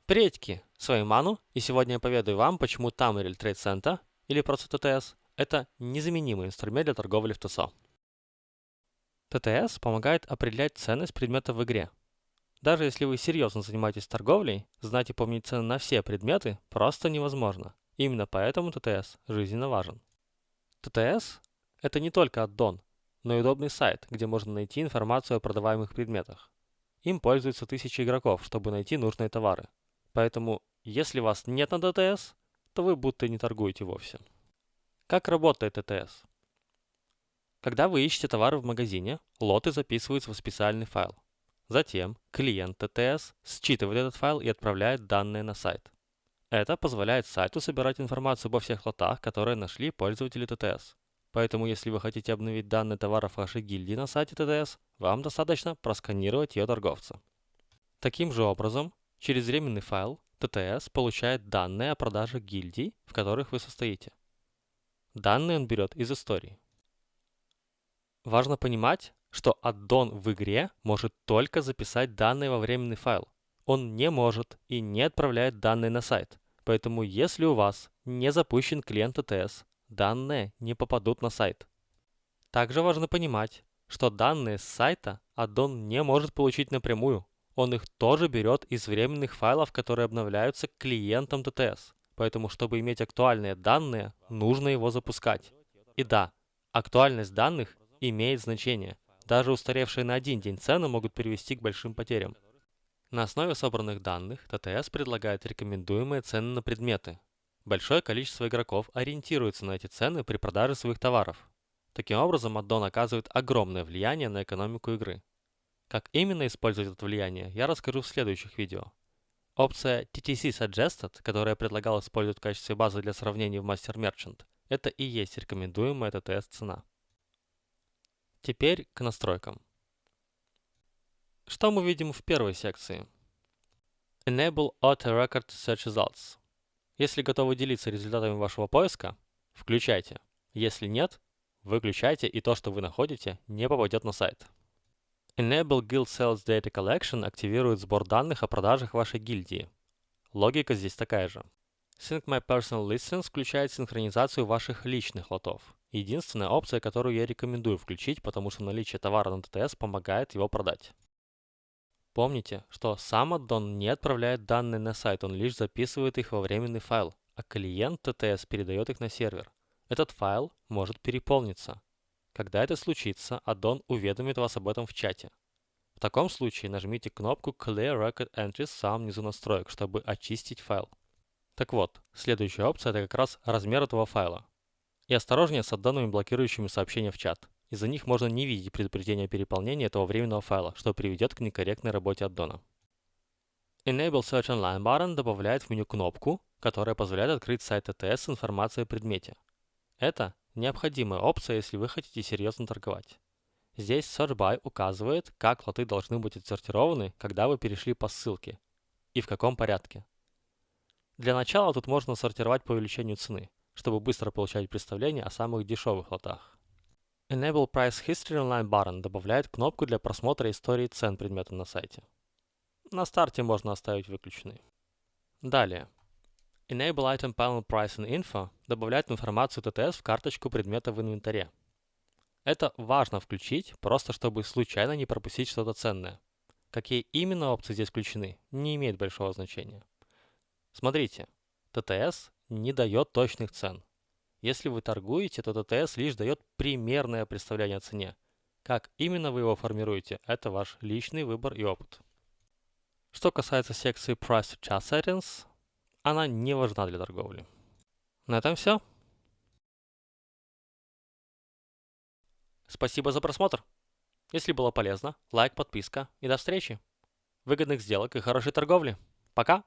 Приветики, с вами Ману, и сегодня я поведаю вам, почему Tamriel Trade Center, или просто ТТС, это незаменимый инструмент для торговли в ТСО. ТТС помогает определять ценность предмета в игре. Даже если вы серьезно занимаетесь торговлей, знать и помнить цены на все предметы просто невозможно. Именно поэтому ТТС жизненно важен. ТТС – это не только аддон, но и удобный сайт, где можно найти информацию о продаваемых предметах. Им пользуются тысячи игроков, чтобы найти нужные товары. Поэтому, если вас нет на ТТС, то вы будто не торгуете вовсе. Как работает ТТС? Когда вы ищете товары в магазине, лоты записываются в специальный файл. Затем клиент ТТС считывает этот файл и отправляет данные на сайт. Это позволяет сайту собирать информацию обо всех лотах, которые нашли пользователи ТТС. Поэтому, если вы хотите обновить данные товаров вашей гильдии на сайте ТТС, вам достаточно просканировать ее торговца. Таким же образом, через временный файл ТТС получает данные о продажах гильдий, в которых вы состоите. Данные он берет из истории. Важно понимать, что аддон в игре может только записать данные во временный файл. Он не может и не отправляет данные на сайт. Поэтому если у вас не запущен клиент ТТС, данные не попадут на сайт. Также важно понимать, что данные с сайта аддон не может получить напрямую. Он их тоже берет из временных файлов, которые обновляются клиентом ТТС. Поэтому, чтобы иметь актуальные данные, нужно его запускать. И да, актуальность данных имеет значение. Даже устаревшие на один день цены могут привести к большим потерям. На основе собранных данных ТТС предлагает рекомендуемые цены на предметы. Большое количество игроков ориентируется на эти цены при продаже своих товаров. Таким образом, аддон оказывает огромное влияние на экономику игры. Как именно использовать это влияние, я расскажу в следующих видео. Опция TTC Suggested, которую я предлагал использовать в качестве базы для сравнений в Master Merchant, это и есть рекомендуемая ТТС цена. Теперь к настройкам. Что мы видим в первой секции? Enable Auto Record Search Results. Если готовы делиться результатами вашего поиска, включайте. Если нет, выключайте, и то, что вы находите, не попадет на сайт. Enable Guild Sales Data Collection активирует сбор данных о продажах вашей гильдии. Логика здесь такая же. Sync My Personal Listings включает синхронизацию ваших личных лотов. Единственная опция, которую я рекомендую включить, потому что наличие товара на ТТС помогает его продать. Помните, что сам аддон не отправляет данные на сайт, он лишь записывает их во временный файл, а клиент ТТС передает их на сервер. Этот файл может переполниться. Когда это случится, аддон уведомит вас об этом в чате. В таком случае нажмите кнопку Clear Record Entries в самом низу настроек, чтобы очистить файл. Так вот, следующая опция – это как раз размер этого файла. И осторожнее с аддонами, блокирующими сообщения в чат. Из-за них можно не видеть предупреждения о переполнении этого временного файла, что приведет к некорректной работе аддона. Enable Search Online Button добавляет в меню кнопку, которая позволяет открыть сайт ТТС с информацией о предмете. Это необходимая опция, если вы хотите серьезно торговать. Здесь Search By указывает, как лоты должны быть отсортированы, когда вы перешли по ссылке, и в каком порядке. Для начала тут можно сортировать по увеличению цены, чтобы быстро получать представление о самых дешевых лотах. Enable Price History Online Button добавляет кнопку для просмотра истории цен предмета на сайте. На старте можно оставить выключенной. Далее. Enable Item Panel Price and Info добавляет информацию ТТС в карточку предмета в инвентаре. Это важно включить, просто чтобы случайно не пропустить что-то ценное. Какие именно опции здесь включены, не имеет большого значения. Смотрите, ТТС не дает точных цен. Если вы торгуете, то ТТС лишь дает примерное представление о цене. Как именно вы его формируете, это ваш личный выбор и опыт. Что касается секции Price to Chart Settings, она не важна для торговли. На этом все. Спасибо за просмотр. Если было полезно, лайк, подписка и до встречи. Выгодных сделок и хорошей торговли. Пока!